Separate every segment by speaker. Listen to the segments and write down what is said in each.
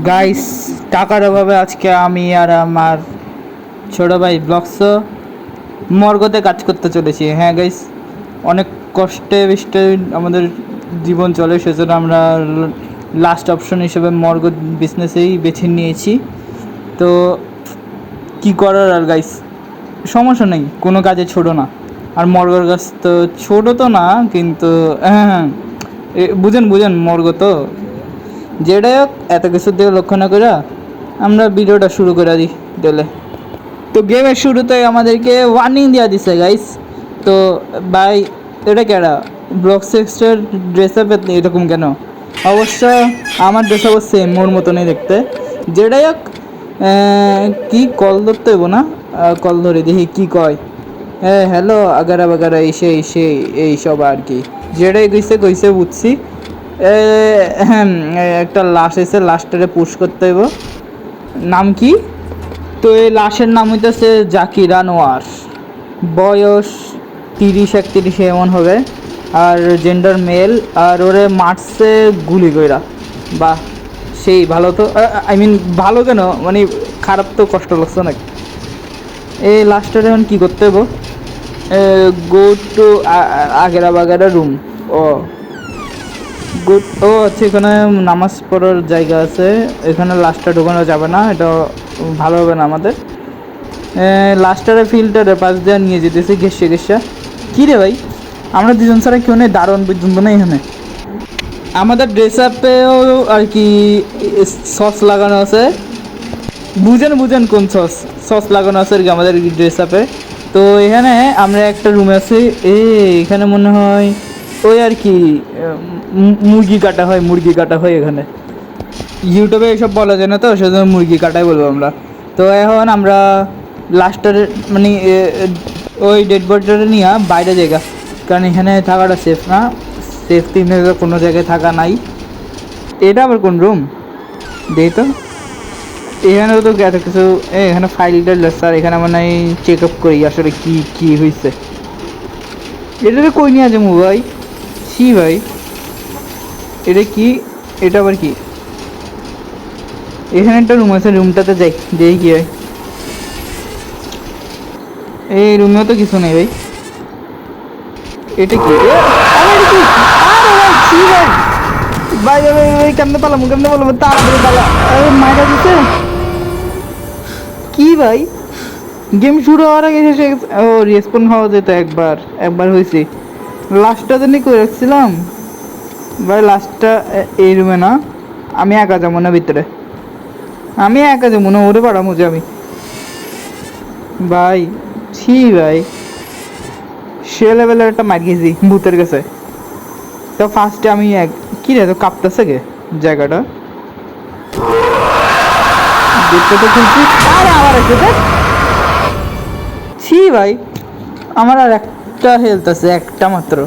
Speaker 1: Guys, টাকার অভাবে আজকে আমি আর আমার ছোট ভাই ব্লগস মর্গতে কাজ করতে চলেছি। হ্যাঁ গাইস, অনেক কষ্টে বিষ্টে আমাদের জীবন চলে, সেজন্য আমরা লাস্ট অপশন হিসেবে মর্গ বিজনেসেই বেছে নিয়েছি। তো কি করার আর গাইস, সমস্যা নেই, কোনো কাজে ছোট না। আর মর্গর কাজ তো ছোট তো না, কিন্তু হ্যাঁ হ্যাঁ বুঝেন বুঝেন, মর্গ তো যেটাই হোক, এত কিছুর দিকে লক্ষ্য না করে আমরা ভিডিওটা শুরু করে দিই দিলে। তো গেমের শুরুতে আমাদেরকে ওয়ার্নিং দেওয়া দিছে গাইস। তো ভাই, এটা কেডা ব্লক সিক্সটার ড্রেস আপ এরকম কেন? অবশ্য আমার ড্রেস আপ সেম, মোর মতনই দেখতে। যেটাই হোক, কি কল ধরতে হইব না? কল ধরে দেখি কি কয়। হ্যাঁ হ্যালো আগারা বাগারা এসে এসে এইসব আর কি, যেটাই কইছে কইছে বুঝছি। হ্যাঁ, একটা লাশ এসে লাশটারে পুশ করতে হইব। নাম কি? তো এই লাশের নাম হইতেছে জাকির আনোয়ার। বয়স 30-31 এমন হবে। আর জেন্ডার মেল। আর ওরে মারছে গুলি কইরা। বাহ, সেই ভালো তো। আই মিন ভালো কেন, মানে খারাপ তো, কষ্ট লাগছে নাকি? এই লাস্টের এখন কী করতে হইব? গো টু আগেরা বাগেরা রুম। Oh good. ও আচ্ছা, এখানে নামাজ পড়ার জায়গা আছে। এখানে লাস্টটা ঢোকানো যাবে না, এটা ভালো হবে না আমাদের। লাস্টারে ফিল্টারের পাশ দিয়ে নিয়ে যেতেছি ঘেসে ঘেসা। কী রে ভাই, আমরা দুজন ছাড়া কেউ নেই, দারুণ পর্যন্ত না এখানে। আমাদের ড্রেস আপেও আর কি সস লাগানো আছে। বুঝেন বুঝেন কোন সস সস লাগানো আছে আর কি আমাদের ড্রেস আপে। তো এখানে আমরা একটা রুমে আছি। এখানে মনে হয় ওই আর কি মুরগি কাটা হয়, মুরগি কাটা হয় এখানে। ইউটিউবে এসব বলা যায় না, তো সেজন্য মুরগি কাটাই বলবো আমরা। তো এখন আমরা লাস্টের মানে ওই ডেড বডিটা নিয়ে বাইরে জায়গা, কারণ এখানে থাকাটা সেফ না। সেফটি কোনো জায়গায় থাকা নাই। এটা আবার কোন রুম দেই তো? এখানেও তো এত কিছু। এখানে ফাইলটা স্যার, এখানে মানে চেক আপ করি আসলে কি কি হয়েছে। এটা তো কই নিয়ে আছে ভাই? ছি ভাই, এটা কি? এটা আবার কি? এখানে একটা রুম আছে, রুমটাতে যাই, দেখি কি হয়। এই রুমেও তো কিছু নেই ভাই। এটা কি? ভাই ভাই ভাই ভাই, কেমনে পালাম, কেমনে পালাম, তাড়াতাড়ি পালা। মাইরা দিচ্ছে কি ভাই? গেম শুরু হওয়ার আগে শেষ। ও রেসপন হওয়া যেত একবার, একবার হয়েছে। লাস্টটা জানি করে রাখছিলাম ভাই। লাস্টটা এই রুমে না, আমি একা যাবো না ভিতরে, আমি একা যাবো না, ওরে পাড়ামো যে আমি ভাই। ছি ভাই, সে লেভেলের একটা মার গেছি ভূতের কাছে। তো ফার্স্টে আমি কি রে, তো কাঁপতেছে গে জায়গাটা। গেটটা তো খুলছি। আরে আবার আছে দেখ। ছি ভাই, আমার আর একটা হেলথ আছে, একটা মাত্র।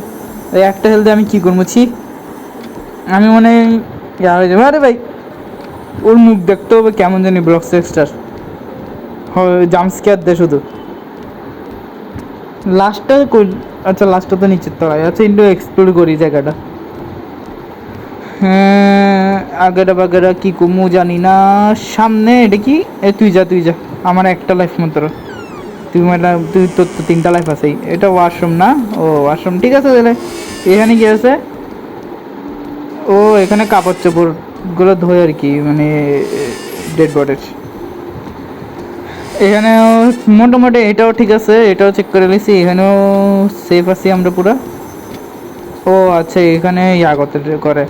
Speaker 1: ওই একটা হেলথে আমি কি করবো? ছি, আমি মনে হয়ে যাবো। আরে ভাই, ওর মুখ দেখতে হবে কেমন জানি, ব্লক সেক্সটার জাম্পস্কেয়ার দে শুধু। লাস্টটা কই? আচ্ছা, লাস্টটা তো নিচের তলায় আচ্ছা, একটু এক্সপ্লোর করি জায়গাটা। হ্যাঁ, আগেরা বাগেরা কি কমু জানি না। সামনে এটা কি? তুই যা তুই যা, আমার একটা লাইফ মাত্র। তুই তোর তো 3টা লাইফ আছেই। এটা ওয়াশরুম না? ও ওয়াশরুম, ঠিক আছে তাহলে। এখানে কি আছে? ও এখানে কাপড় চোপড়গুলো ধোয় আর কি, মানে ডেড বডির। এখানেও মোটামুটি এটাও ঠিক আছে, এটাও চেক করে নিয়েছি, এখানেও সেফ আছি আমরা পুরো। ও আচ্ছা, এখানে ইয়া করতে করে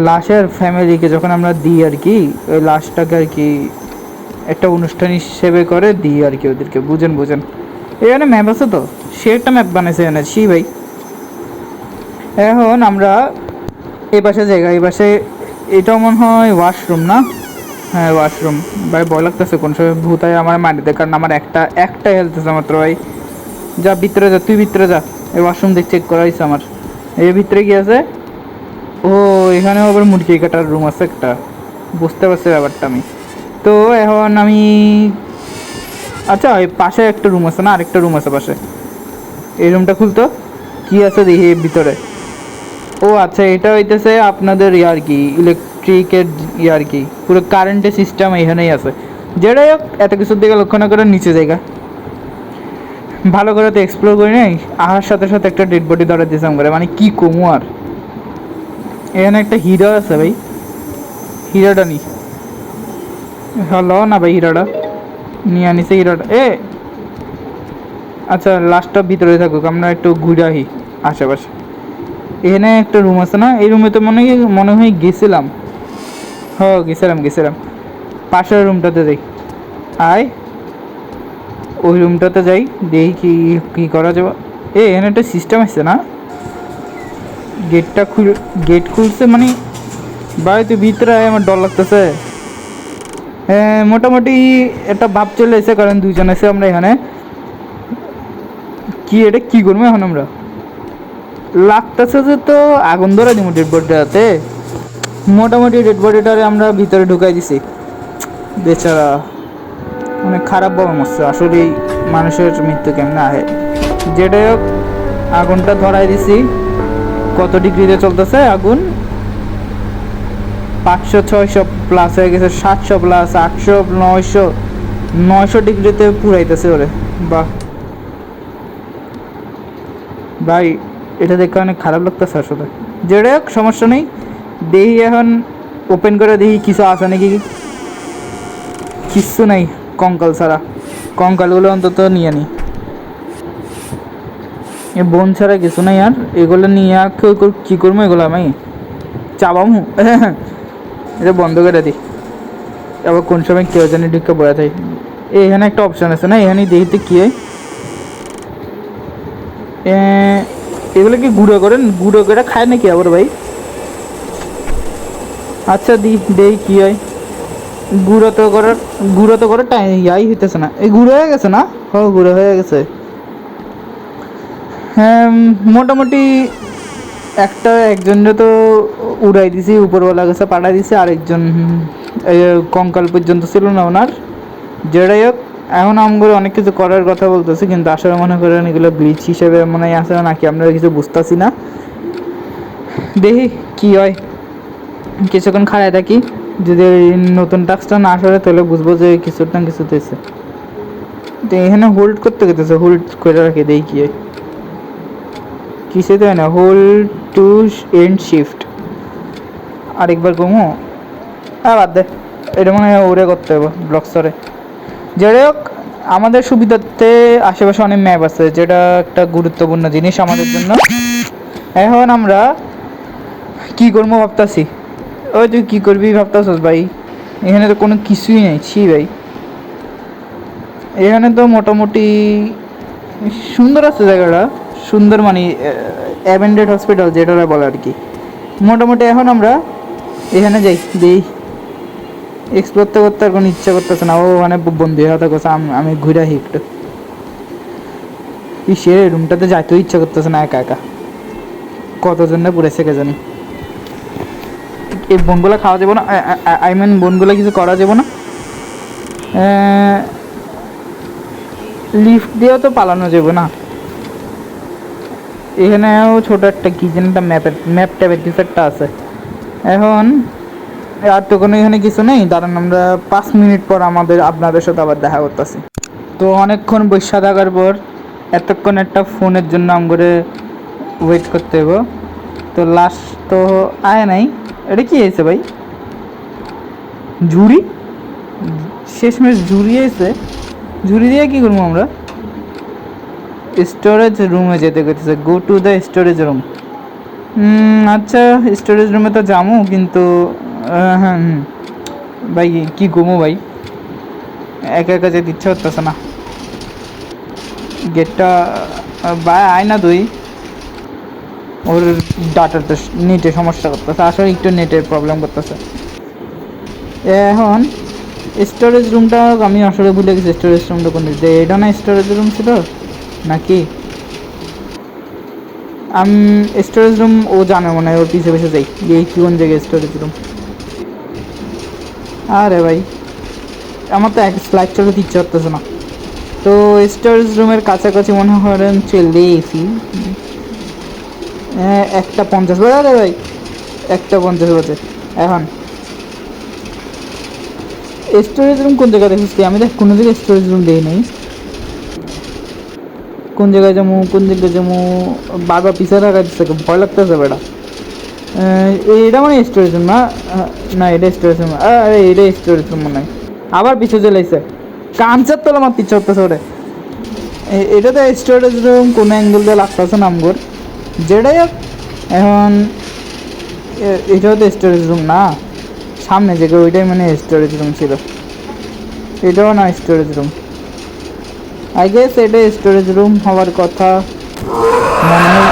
Speaker 1: লাশের ফ্যামিলিকে যখন আমরা দিই আর কি, ওই লাশটাকে আর কি একটা অনুষ্ঠান হিসেবে করে দিই আর কি ওদেরকে। বুঝেন বুঝেন। এখানে ম্যাপ আছে তো, সে একটা ম্যাপ বানাইছে এখানে, সি ভাই। এখন আমরা এই পাশে জায়গা, এই পাশে এটাও মনে হয় ওয়াশরুম না? হ্যাঁ ওয়াশরুম। ভাই ভয় লাগতেছে কোন সময় ভূতায় আমার মারি দেয়, কারণ আমার একটা হেলথ আছে মাত্র ভাই। যা ভিতরে যা, তুই ভিতরে যা। এই ওয়াশরুম দেখ, চেক করা হয়েছে আমার। এর ভিতরে কি আছে? ও এখানেও আবার মুরগি কাটার রুম আছে একটা। বুঝতে পারছি ব্যাপারটা আমি। তো এখন আমি আচ্ছা, ওই পাশে একটা রুম আছে না, আরেকটা রুম আছে পাশে। এই রুমটা খুলতো, কি আছে দেখি এর ভিতরে। ও ও আচ্ছা, এটা হইতেছে আপনাদের আর কি ইলেকট্রিকের আর কি পুরো কারেন্টের সিস্টেম এখানেই আছে। যেটাই হোক, এত কিছুর দিকে লক্ষ্য না করে নিচে জায়গা ভালো করে তো এক্সপ্লোর করি নাই, আহার সাথে সাথে একটা ডেড বডি ধরে দিয়েছিলাম করে, মানে কি কমু আর। এখানে একটা হিরো আছে ভাই, হিরোটা নি হলো না ভাই, হিরোটা নিয়ে আনিছে হিরোটা। আচ্ছা, লাস্টটা ভিতরে থাকুক, আমরা একটু ঘুরে আহি আশেপাশে। এখানে একটা রুম আছে না, এই রুমে তো মনে হয় গেছিলাম। গেছিলাম পাশের রুমটাতে যাই। আয়, ওই রুমটাতে যাই, দেখি কি কি করা যাবে। এখানে একটা সিস্টেম আছে না, গেট খুলছে মানে ভাই তুই ভিতরে আয়, আমার ডর লাগতেছে। হ্যাঁ, মোটামুটি একটা ভাব চলে এসে, কারণ দুইজন আছে আমরা এখানে। এটা কি করবো এখন আমরা? লাগতেছে যে তো আগুন ধরে দিব ডেড বডিটাতে। মোটামুটি ডেড বডিটারে আমরা ভিতরে ঢুকাই দিছি। বেচারা অনেক খারাপ ভাবে মরছে আসলে, মানুষের মৃত্যু কেমনে আহে। যেটাই হোক, আগুনটা ধরাই দিছি। কত ডিগ্রিতে চলতেছে আগুন? 500-600 প্লাস হয়ে গেছে, 700 প্লাস, 800, 900 ডিগ্রিতে পুরাইতেছে ওরে। বাহ ভাই, এটা দেখে অনেক খারাপ লাগতেছে আসলে। যেটা হোক, সমস্যা নেই। দেখি এখন ওপেন করে দেখি কিছু আছে নাকি। কিচ্ছু নাই কঙ্কাল ছাড়া, কঙ্কালগুলো অন্তত নিয়ে নি। এ বোন ছাড়া কিছু নাই আর, এগুলো নিয়ে কী করবো? এগুলো আমি চাবামু এটা বন্ধ করে দিই, আবার কোন সময় কেউ জানি ঢুকে বয়া থাকি। এখানে একটা অপশান আছে না, এখানে দেখতে কী হয়। এগুলো কি গুঁড়ো করে খায় নাকি আবার ভাই? আচ্ছা দেই কি হয়। গুঁড়ো তো করে ইয়াই হইতেছে না, এই গুঁড়ো হয়ে গেছে না? গুঁড়ো হয়ে গেছে। হ্যাঁ, মোটামুটি একজনরে তো উড়াই দিছি, উপরওয়ালা কাছে পাঠাই দিছি। আরেকজন কঙ্কাল পর্যন্ত ছিল না ওনার। যেটাই হোক, এখন আমগুলো অনেক কিছু করার কথা বলতেছি, কিন্তু আসলে মনে করেন এগুলো ব্লিচ হিসেবে মনে হয় আসে নাকি, আমরা কিছু বুঝতেছি না। দেখি কি হয়, কিছুক্ষণ খাড়ায় থাকি। যদি নতুন টাস্কটা না আসে তাহলে বুঝবো যে কিছুর না কিছু হয়েছে। তো এখানে হোল্ড করতে গেতেছে, হোল্ড করে রাখি, দেখি কি হয়। কিছুই তো হয় না, হোল্ড টু এন্ড শিফট। আরেকবার কমো, বাদ দে, এটা মনে হয় ওরে করতে হবে ব্লকসরে। যাই হোক, আমাদের সুবিধার্থে আশেপাশে অনেক ম্যাপ আছে, যেটা একটা গুরুত্বপূর্ণ জিনিস আমাদের জন্য। এখন আমরা কি করবো ভাবতাছি। ওই তুই কি করবি ভাবতাছিস ভাই? এখানে তো কোনো কিছুই নেই, ছি ভাই। এখানে তো মোটামুটি সুন্দর আছে জায়গাটা, সুন্দর মানে অ্যাবেন্ডেড হসপিটাল যেটা বলে আর কি। মোটামুটি এখন আমরা এখানে যাই, দিই এক্সপ্লোর করতে আর কোনো ইচ্ছা করতেছে না। ও মানে বন্ধু হতে করছে, আমি ঘুরে আসি একটু। সে রুমটাতে যাইতেও ইচ্ছা করতেছে না একা একা, কতজন না পুরেছে কে জানি। এই বোনগুলো খাওয়া যাবো না, আই মিন বোনগুলো কিছু করা যাবো না। লিফট দিয়েও তো পালানো যাবে না। এখানেও ছোট একটা কি যেন একটা ম্যাপ টাইপের কিছু একটা আছে। এখন আর তো কোনো এখানে কিছু নেই, দাঁড়ান আমরা 5 মিনিট পর আপনাদের সাথে আবার দেখা করতেছি। তো অনেকক্ষণ বসে থাকার পর এতক্ষণ একটা ফোনের জন্য করে ওয়েট করতে হবে। তো লাস্ট তো আয় নাই। এটা কি হয়েছে ভাই? ঝুড়ি, শেষমেশ ঝুড়ি এসে, ঝুড়ি দিয়ে কী করবো আমরা? স্টোরেজ রুমে যেতে গেছে, go to the storage room. আচ্ছা, স্টোরেজ রুমে তো যাবো, কিন্তু হ্যাঁ ভাই কি ঘুমো ভাই, একা একা যেতে ইচ্ছা করতেছে না। গেটটা ভাই আয় না তুই। ওর ডাটাতে নেটে সমস্যা করতেছে, আসলে একটু নেটের প্রবলেম করতেছে। এখন স্টোরেজ রুমটা আমি আসলে ভুলে গেছি, স্টোরেজ রুমটা কোন দিক দিয়ে? এটা না স্টোরেজ রুম ছিল নাকি? আমি স্টোরেজ রুম ও জানে মনে হয়, ওর পিছে পিছে যাই, এই কোন জায়গায় স্টোরেজ রুম। আরে ভাই, আমার তো এক স্লাইড চালাতে ইচ্ছা করতেছে না। তো স্টোরেজ রুমের কাছাকাছি মনে করেন চলে এসি। হ্যাঁ 1:50 বাজে। আরে ভাই 1:50 বাজে এখন। স্টোরেজ রুম কোন জায়গায় দেখিস? আমি দেখ কোনো জায়গায় স্টোরেজ রুম দেখি নাই। কোন জায়গায় যাবো, কোন জায়গায় যাবো, বারবার পিছিয়ে রাখা দিচ্ছে, ভয় লাগতেছে বেটা। এটা মানে স্টোরেজ রুম না? না এটা স্টোরেজ রুম, আরে এটা স্টোরেজ রুম মনে হয়। আবার পিছু চলেছে, কাঞ্চার তোলা আমার পিছু হতেছে ওরে। এটা তো স্টোরেজ রুম কোন অ্যাঙ্গেল দিয়ে লাগতেছে নামগর, যেটাই হোক। এখন এটাও তো স্টোরেজ রুম না, সামনে যে ওইটাই মানে স্টোরেজ রুম ছিল। এটাও না স্টোরেজ রুম, আই গেস এটা স্টোরেজ রুম হওয়ার কথা মনে হয়।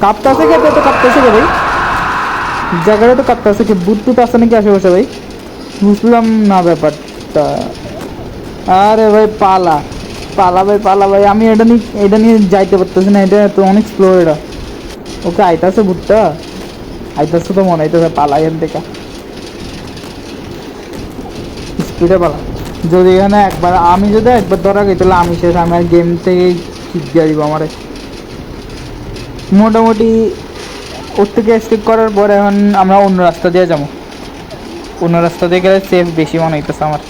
Speaker 1: কাঁপতাছে কে? তো কাঁপতাছে কে ভাই? জায়গাটা তো কাঁপতাছে কি? বুট টুট আছে নাকি আশেপাশে ভাই? বুঝলাম না ব্যাপারটা। আরে ভাই পালা পালা ভাই, পালা ভাই। আমি এটা নিয়ে যাইতে পারতেছি না, এটা তো অনেক স্লো। এটা ওকে আইতাছে বুটটা, আইতাছে তো মনে হইতেছে। পালা এখান থেকে, স্পিডে পালা। যদি এখানে আমি যদি একবার ধরা গেই তাহলে আমি শেষ। আমি আর গেম থেকে কিক দিয়ে দিব আমারে মোটামুটি। ওর থেকে স্কিপ করার পর এখন আমরা অন্য রাস্তা দিয়ে যাবো। অন্য রাস্তা দিয়ে গেলে সেফ বেশি মনে হইতেছে আমার।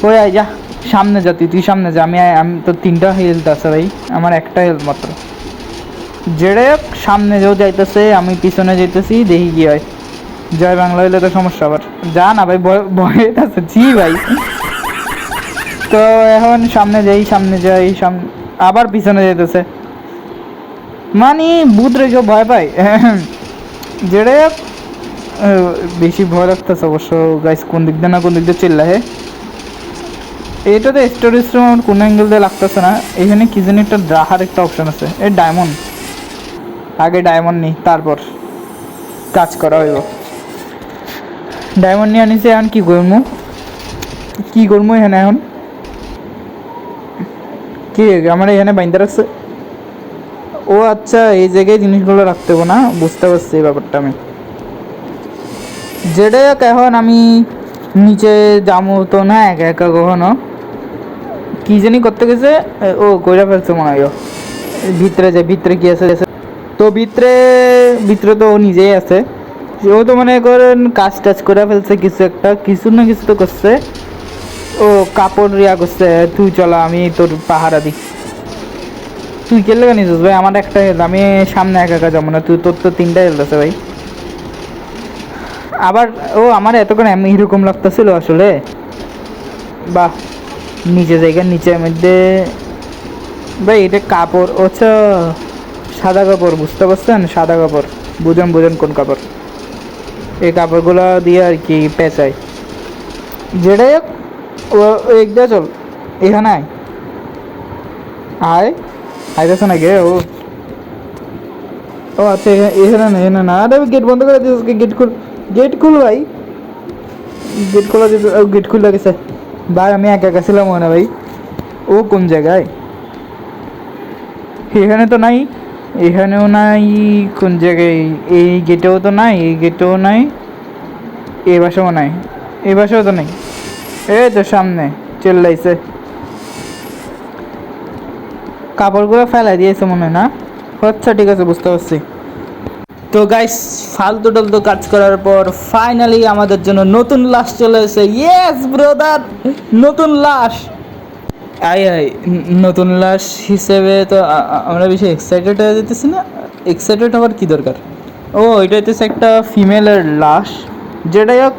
Speaker 1: ওই আই যা, সামনে যা, তুই সামনে যা। আমি তো 3টা হেলথ আছে ভাই, আমার একটা হেলথ মাত্র। যেটা সামনে যেও যাইতেছে, আমি পিছনে যাইতেছি, দেখি কি হয়। জয় বাংলা হইলে তো সমস্যা আবার। যা না ভাই, ভয় আছে জি ভাই। তো এখন সামনে যাই, সামনে যাই, সামনে আবার পিছনে যেতেছে। মানে বুধ রেখে ভয় পাই। যেটা বেশি ভয় লাগতেছে অবশ্য গাইস। কোন দিক দিয়ে না কোন দিক দিয়ে চিল্লা হে। এটাতে স্টোরেজ রুম আমার কোনো অ্যাঙ্গেল দিয়ে লাগতেছে না। এখানে কি জানি একটা রাখার একটা অপশন আছে, এই ডায়মন্ড। আগে ডায়মন্ড নিই, তারপর কাজ করা হইব। ডায়মন্ড নিয়ে আনিছে, এখন কি করবো? কি করবো এখানে এখন? কি আমার এখানে বাইন্দা রাখছে? ও আচ্ছা, এই জায়গায় জিনিসগুলো রাখতে হবে না, বুঝতে পারছি এই ব্যাপারটা আমি। যেটা হোক এখন আমি নিচে যাবো তো না একা একা কখনো। কি জানি করতে গেছে, ও কইরা ফেলছে মনে হয়। ভিতরে যে ভিতরে কি আছে তো ভিতরে, ভিতরে তো ও নিজেই আছে। ও তো মনে করেন কাজ টাজ করে ফেলছে, কিছু একটা কিছু না কিছু তো করছে। ও কাপড় রিয়া করছে, তুই চলা আমি তোর পাহারা দিই। তুই কে লেগে নিছিস ভাই? আমার একটা হেলথ, আমি সামনে একা একা যাবো না। তোর তো 3টা হেলথ আছে ভাই। আবার ও আমার এতক্ষণ এমনি এরকম লাগতেছিল আসলে। বাহ, নিচে জায়গার নিচের মধ্যে ভাই এটা কাপড়। আচ্ছা, সাদা কাপড়, বুঝতে পারছেন? সাদা কাপড়, বুঝেন বুঝেন কোন কাপড়। এই কাপড়গুলো দিয়ে আর কি পেঁচায়। যেটাই হোক, ও এক দিয়ে চল, এখানে আয়। আয় আইতেছে নাকি ও? ও আচ্ছা, এখানে না, এখানে না। আরে গেট বন্ধ করে দিয়েছিস, গেট খুল, গেট খুল ভাই। গেট খোলা দিতে, গেট খুলে গেছে ভাই। আমি একা একা ছিলাম মনে ভাই। ও কোন জায়গায়? এখানে তো নাই, এখানেও নাই। কোন জায়গায়? এই গেটেও তো নাই, এই গেটেও নাই, এই বাসাও নাই, এই বাসাও তো নাই। এই তো সামনে চেল্লাইছে। কাপড়গুলো ফেলাই দিয়েছে মনে হয় না? আচ্ছা ঠিক আছে, বুঝতে পারছি। তো গাইস, ফালতু টালতু কাজ করার পর ফাইনালি আমাদের জন্য নতুন লাশ চলে এসেছে। ইয়েস ব্রাদার, নতুন লাশ। আই আই নতুন লাশ হিসেবে তো আমরা বেশি এক্সাইটেড হয়ে যেতেছি না? এক্সাইটেড হওয়ার কি দরকার? ও এটা হচ্ছে একটা ফিমেলের লাশ। যেটাই হোক,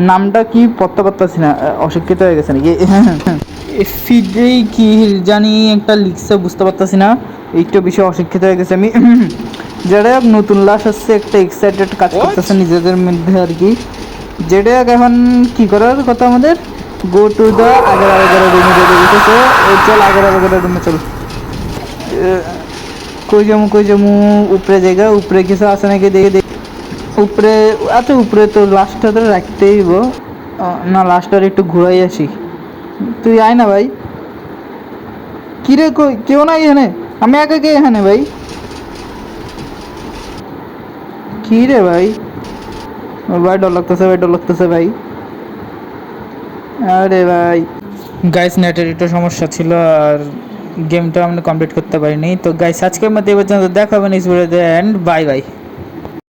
Speaker 1: নামটা কি পত্তা পারতাছি না, অশিক্ষিত হয়ে গেছে নাকি? ফিডেই কি জানি একটা লিখছে, বুঝতে পারতাছি না। একটু বেশি অশিক্ষিত হয়ে গেছে আমি। যেটাই হোক, নতুন লাশ হচ্ছে, একটা এক্সাইটেড কাজ করতেছে নিজেদের মধ্যে আর কি। যেটাই হোক, এখন কি করার কথা আমাদের? গো টু দ্য আগের আগের রুমে যেতে দিতেছে। চল আগের আগের রুমে চল। কই যামু কই যামু? উপরে জায়গা, উপরে কিছু আছে নাকি দেখে দেখ। উপরে, আচ্ছা উপরে তো লাশটা তো রাখতেই হইব। না, লাশটার একটু ঘুরাই আসি। তুই আয় না ভাই। কিরে কই কেউ নাই এখানে? আমি একা কে এখানে ভাই? কি রে ভাই? ভাই ডর লাগতেছে, ভাই ডর লাগতেছে ভাই। আরে ভাই গাইস, নেটের একটু সমস্যা ছিল আর গেমটা আমরা কমপ্লিট করতে পারিনি। তো গাইস আজকের মধ্যে এই পর্যন্ত, দেখা হবে নেক্সট ভিডিওতে, অ্যান্ড বাই বাই।